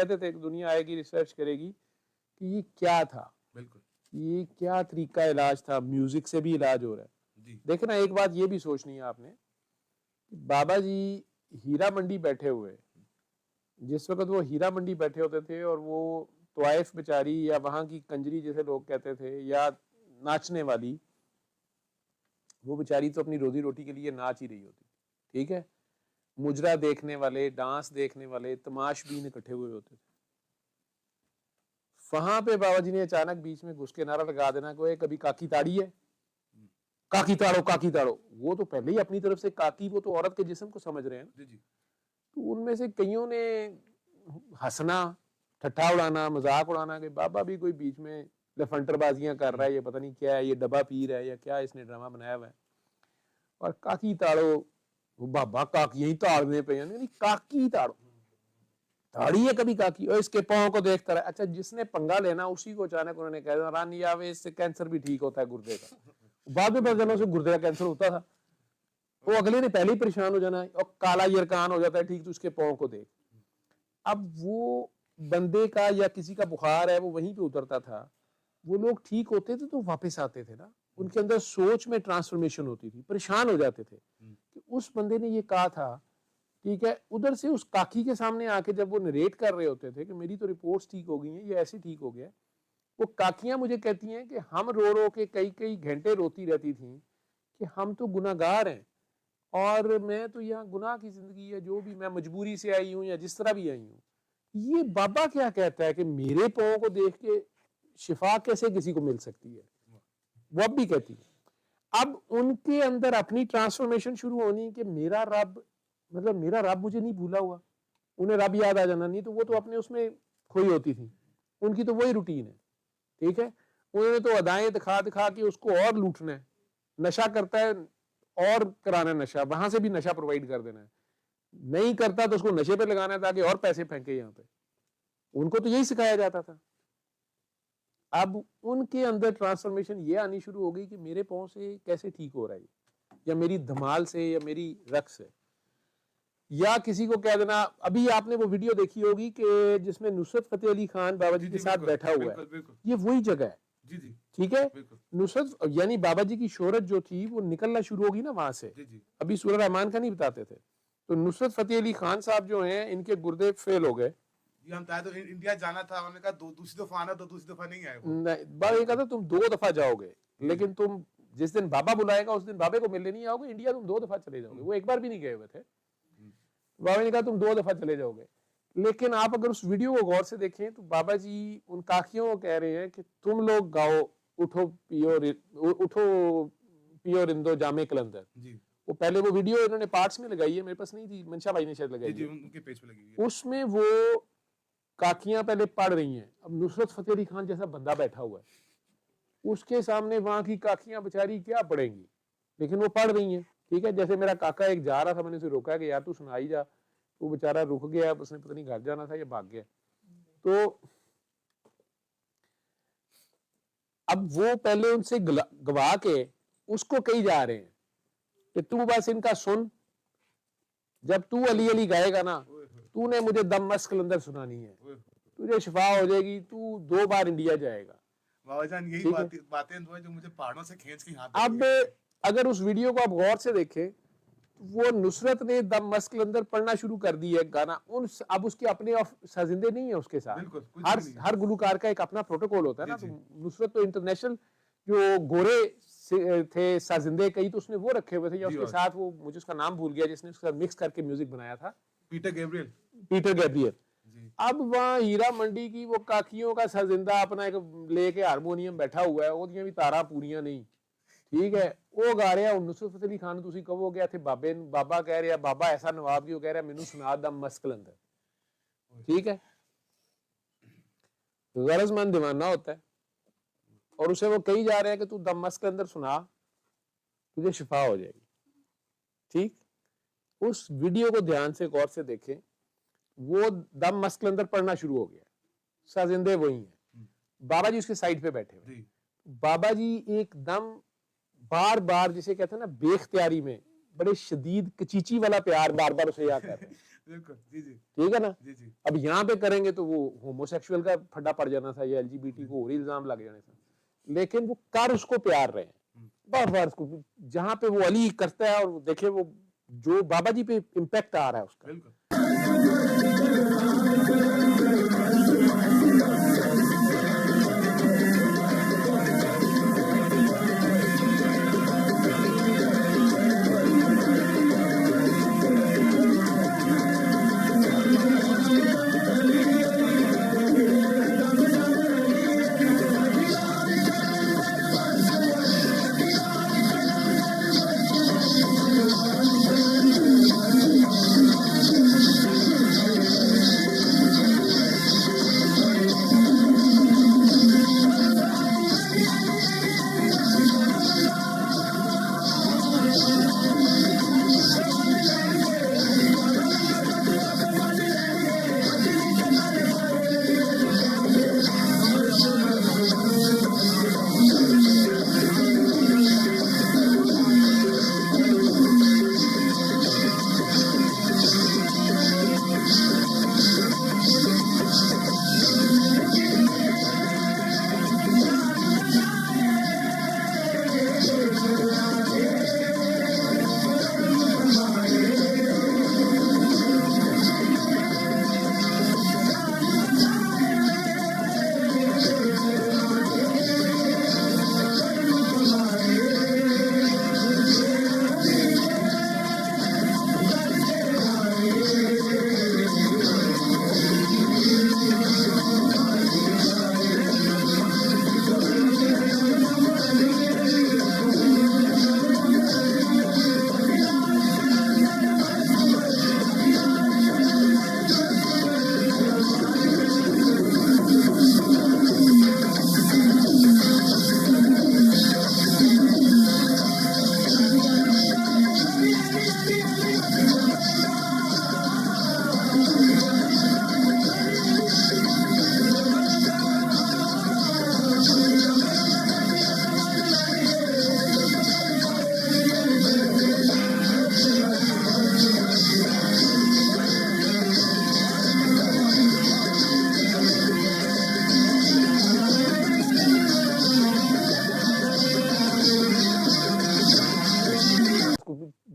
कहते थे कि दुनिया आएगी रिसर्च करेगी कि ये क्या था, बिल्कुल, ये क्या तरीका इलाज था, म्यूजिक से भी इलाज हो रहा है। देखना एक बात ये भी सोचनी है आपने, बाबा जी हीरा मंडी बैठे हुए, जिस वक्त वो हीरा मंडी बैठे होते थे और वो त्वाइफ बेचारी या वहां की कंजरी जैसे लोग कहते थे या नाचने वाली, वो बेचारी तो अपनी रोजी रोटी के लिए नाच ही रही होती, ठीक है। मुजरा देखने वाले, डांस देखने वाले, तमाशबीन इकट्ठे हुए होते थे। वहां पे बाबा जी ने अचानक बीच में घुस के नारा लगा देना कोई कभी काकी ताड़ी है, काकी ताड़ो काकी ताड़ो। वो तो पहले ही अपनी तरफ से काकी, वो तो औरत के जिस्म को समझ रहे हैं ना। तो उनमें से कईयों ने हंसना, ठट्ठा उड़ाना, मजाक उड़ाना कि बाबा भी कोई बीच में लफंटरबाजियां कर रहा है, ये पता नहीं क्या है, ये डब्बा पी रहा है या क्या इसने ड्रामा बनाया हुआ है। और काकी ताड़ो, बाबा काकियां ही ताड़ने पे, नहीं काकी ताड़ो, ताड़ी है कभी काकी, और इसके पाँव को देखता रहा। अच्छा, जिसने पंगा लेना उसी को अचानक उन्होंने कह दिया रानी आवे इससे कैंसर भी ठीक होता है गुर्दे का। बाद में पता चला से गुर्दे का कैंसर होता था, वो अगले ने पहले ही परेशान हो जाना है और काला यरकान हो जाता है, ठीक तो उसके पाँव को देख। अब वो बंदे का या किसी का बुखार है वो वहीं पे उतरता था, वो लोग ठीक होते थे तो वापस आते थे ना, उनके अंदर सोच में ट्रांसफॉर्मेशन होती थी, परेशान हो जाते थे कि उस बंदे ने ये कहा था, ठीक है। उधर से उस काकी के सामने आके जब वो नरेट कर रहे होते थे कि मेरी तो रिपोर्ट्स ठीक हो गई हैं, ये ऐसे ठीक हो गया, वो काकियां मुझे कहती हैं कि हम रो रो के कई कई घंटे रोती रहती थी कि हम तो गुनाहगार हैं और मैं तो यहाँ गुनाह की जिंदगी है, जो भी मैं मजबूरी से आई हूँ या जिस तरह भी आई हूँ। ये बाबा क्या कहता है कि मेरे पाँव को देख के शिफा कैसे किसी को मिल सकती है, वो अब भी कहती है। अब उनके अंदर अपनी ट्रांसफॉर्मेशन शुरू होनी कि मेरा रब, मतलब मेरा रब मुझे नहीं भूला हुआ, उन्हें रब याद आ जाना, नहीं तो वो तो अपने उसमें खोई होती थी, उनकी तो वही रूटीन है, ठीक है। उन्होंने तो अदाएं दिखा दिखा के उसको और लूटना है, नशा करता है और कराना है नशा, वहां से भी नशा प्रोवाइड कर देना है, नहीं करता तो उसको नशे पे लगाना है ताकि और पैसे फेंके यहाँ पे। उनको तो यही सिखाया जाता था। अब उनके अंदर ट्रांसफॉर्मेशन ये आनी शुरू हो गई कि मेरे पाँव से कैसे ठीक हो रहा है, या मेरी धमाल से या मेरी रक्स से, या किसी को कह देना। अभी आपने वो वीडियो देखी होगी कि जिसमें नुसरत फतेह अली खान बाबा जी के साथ बैठा हुआ है, ये वही जगह है, ठीक है। नुसरत यानी बाबा जी की शोहरत जो थी वो निकलना शुरू होगी ना वहां से। अभी सूरह रहमान का नहीं बताते थे, तो नुसरत फतेह अली खान साहब जो हैं इनके गुर्दे फेल हो गए, हम तो इंडिया जाना था, उन्होंने कहा दूसरी दफा आना, तो दूसरी दफा नहीं आए। बाबा कहा था तुम 2 दफा जाओगे, लेकिन तुम जिस दिन बाबा बुलाएगा उस दिन बाबे को मिलने नहीं आओगे, इंडिया तुम 2 दफा चले जाओगे। वो एक बार भी नहीं गए हुए थे। बाबा ने कहा तुम 2 दफा चले जाओगे। लेकिन आप अगर उस वीडियो को गौर से देखें तो बाबा जी उन काकियों को कह रहे हैं कि तुम लोग गाओ उठो पियो रिंदो जामे कलंदर। वो पहले वो वीडियो इन्होंने पार्ट्स में लगाई है, मेरे पास नहीं थी, मंशा भाई ने शायद लगाई है, उनके पेज पे लगी है। उसमें वो काकियां पहले पढ़ रही हैं। अब नुसरत फतेह अली खान जैसा बंदा बैठा हुआ है, उसके सामने वहां की काकियां बेचारी क्या पढ़ेंगी, लेकिन वो पढ़ रही हैं, ठीक है। जैसे मेरा काका एक जा रहा था, मैंने उसे रोका कि यार तू सुनाई जा, वो बेचारा रुक गया, उसने पता नहीं घर जाना था या भाग गया। तो अब वो पहले उनसे गवा के उसको कही जा रहे हैं कि तू बस इनका सुन, जब तू अली अली गाएगा ना, तूने मुझे दम मस्क कलंदर सुनानी है, तुझे शिफा हो जाएगी, तू 2 बार इंडिया जाएगा। बाबा जान यही बातें जो मुझे पहाड़ों से खींच के यहाँ। अब अगर उस वीडियो को आप गौर से देखें, वो नुसरत ने दम मस्क कलंदर पढ़ना शुरू कर दी है गाना। अब उसके अपने साजिंदे नहीं है उसके साथ, हर गुलूकार का एक अपना प्रोटोकॉल होता है ना। तो नुसरत तो इंटरनेशनल जो गोरे थे साजिंदे कई, तो उसने वो रखे हुए थे, या उसके साथ वो, मुझे उसका नाम भूल गया, जिसने उसका मिक्स करके म्यूजिक बनाया था, पीटर गैब्रियल। अब वहाँ हीरा मंडी की वो काकियों का साजिंदा अपना एक लेके हारमोनियम बैठा हुआ है, वो भी तारा पूरियां नहीं, ठीक है। वो गा रहा नुसरत फतेह अली खान, तुसी कहोगे थे बाबे, बाबा कह रहा बाबा ऐसा नवाब क्यों कह रहा, मैनू सुना दम मस्क कलंदर, ठीक है। गरजमंद दीवाना होता है और उसे वो कही जा रहे हैं कि तू दम मस्क कलंदर सुना, तुझे शिफा हो जाएगी, ठीक। उस वीडियो को ध्यान से गौर से देखें, वो दम मस्क कलंदर पढ़ना शुरू हो गया, साजिंदे वही हैं, बाबा जी उसके साइड पे बैठे हुए। बाबा जी एकदम बार बार, जिसे कहते हैं ना बेख्तियारी में, बड़े शदीद कचीची वाला प्यार बार बार उसे याद कर रहे हैं। बिल्कुल जी जी ठीक है ना। जी जी अब यहाँ पे करेंगे तो वो होमोसेक्सुअल का फड्डा पड़ जाना था या एलजीबीटी को और इल्जाम लग जाने था, लेकिन वो कर उसको प्यार रहे हैं बार बार उसको, जहाँ पे वो अली करता है और देखे वो जो बाबा जी पे इम्पैक्ट आ रहा है उसका। बिल्कुल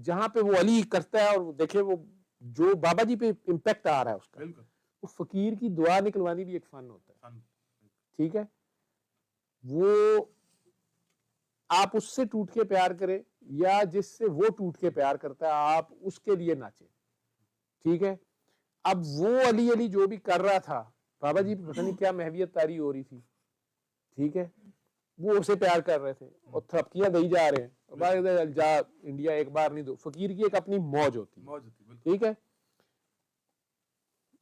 जहाँ पे वो अली करता है और देखे वो जो बाबा जी पे इम्पैक्ट आ रहा है उसका। बिल्कुल वो फकीर की दुआ निकलवानी भी एक फन होता है, फन ठीक है। वो आप उससे टूट के प्यार करें या जिससे वो टूट के प्यार करता है आप उसके लिए नाचे, ठीक है। अब वो अली अली जो भी कर रहा था, बाबा जी पता नहीं क्या महवियत तारी हो रही थी, ठीक है। वो उसे प्यार कर रहे थे और थपकियां दई जा रहे हैं, जा इंडिया एक बार नहीं दो। फकीर की एक अपनी मौज होती है, मौज होती बिल्कुल ठीक है।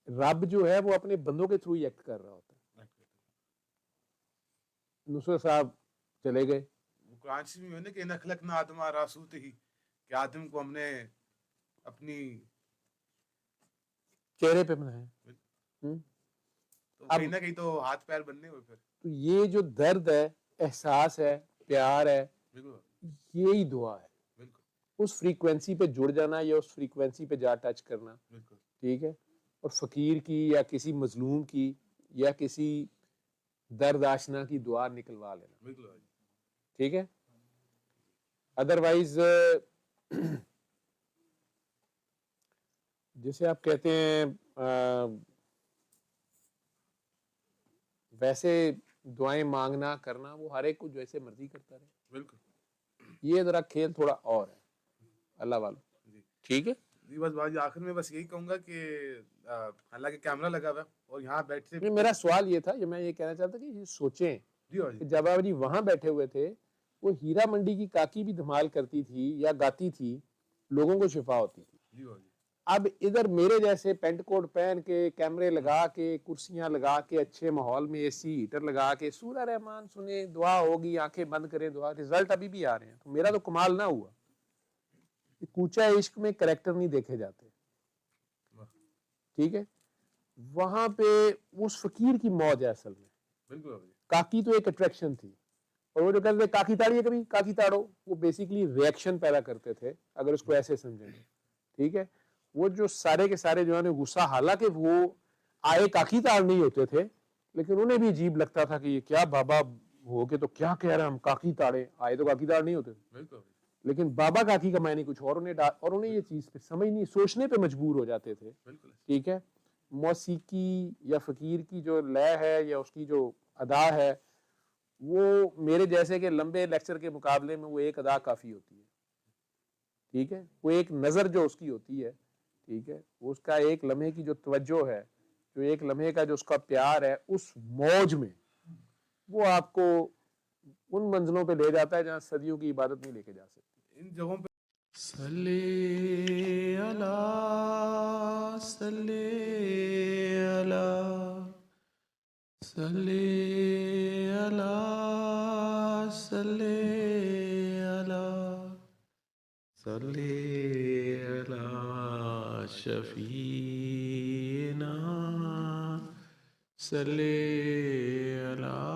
रब जो है वो अपने बंदों के थ्रू ही एक्ट कर रहा होता है। नुसरत साहब चले गए, कुरान शरीफ में है ना कि नखलक ना आदम रासूत ही, कि आदम को हमने अपनी चेहरे पे बनाया। तो कहीं ना कहीं तो हाथ पैर बनने हुए फिर। तो ये जो दर्द है, एहसास है, प्यार है, बिल्कुल यही दुआ है। बिल्कुल उस फ्रीक्वेंसी पे जुड़ जाना या उस फ्रीक्वेंसी पे जा टच करना, बिल्कुल ठीक है। और फकीर की या किसी मजलूम की या किसी दर्द आशना की दुआ निकलवा लेना, बिल्कुल ठीक है। अदरवाइज जैसे आप कहते हैं वैसे दुआएं मांगना करना वो हर एक को जैसे मर्जी करता रहे, बिल्कुल। ये जरा खेल थोड़ा और है अल्लाह वालों, ठीक है जी। बस भाई आखिर में बस यही कहूंगा कि हालांकि कैमरा लगा हुआ है और यहाँ बैठे नहीं, मेरा सवाल ये था, ये मैं ये कहना चाहता कि सोचें जी कि जब बाबा जी वहां बैठे हुए थे, वो हीरा मंडी की काकी भी धमाल करती थी या गाती थी, लोगों को शिफा होती थी। जी अब इधर मेरे जैसे पेंट कोट पहन के कैमरे लगा के कुर्सियां लगा के अच्छे माहौल में एसी हीटर लगा के सूरा रहमान सुने, दुआ होगी, आंखें बंद करें, दुआ, रिजल्ट अभी भी आ रहे हैं, तो मेरा तो कमाल ना हुआ। कूचा इश्क में कैरेक्टर नहीं देखे जाते, ठीक है। वहां पे उस फकीर की मौज है असल में। बिल्कुल काकी तो एक अट्रैक्शन थी, और वो जो कहते थे काकी ताड़िए कभी काकी ताड़ो, वो बेसिकली रिएक्शन पैदा करते थे, अगर उसको ऐसे समझेंगे, ठीक है। वो जो सारे के सारे जो है ना गुस्सा, हालांकि वो आए काकी ताड़ नहीं होते थे, लेकिन उन्हें भी अजीब लगता था कि ये क्या बाबा हो के तो क्या कह रहे हैं, हम काकी ताड़े, आए तो काकी ताड़ नहीं होते थे, बिल्कुल लेकिन बाबा काकी का मायने कुछ और, और उन्हें ये चीज पे समझ नहीं, सोचने पे मजबूर हो जाते थे। बिल्कुल ठीक है, मौसीकी या फकीर की जो लय है या उसकी जो अदा है, वो मेरे जैसे के लंबे लेक्चर के मुकाबले में वो एक अदा काफी होती है। ठीक है, वो एक नजर जो उसकी होती है, ठीक है, उसका एक लम्हे की जो तवज्जो है, जो एक लम्हे का जो उसका प्यार है, उस मौज में वो आपको उन मंजिलों पे ले जाता है जहां सदियों की इबादत नहीं लेके जा सकती। इन जगहों पे सल्ले अला सल्ले अला सल्ले अला सल्ले अला सल्ले अला शफीना सल्ले अला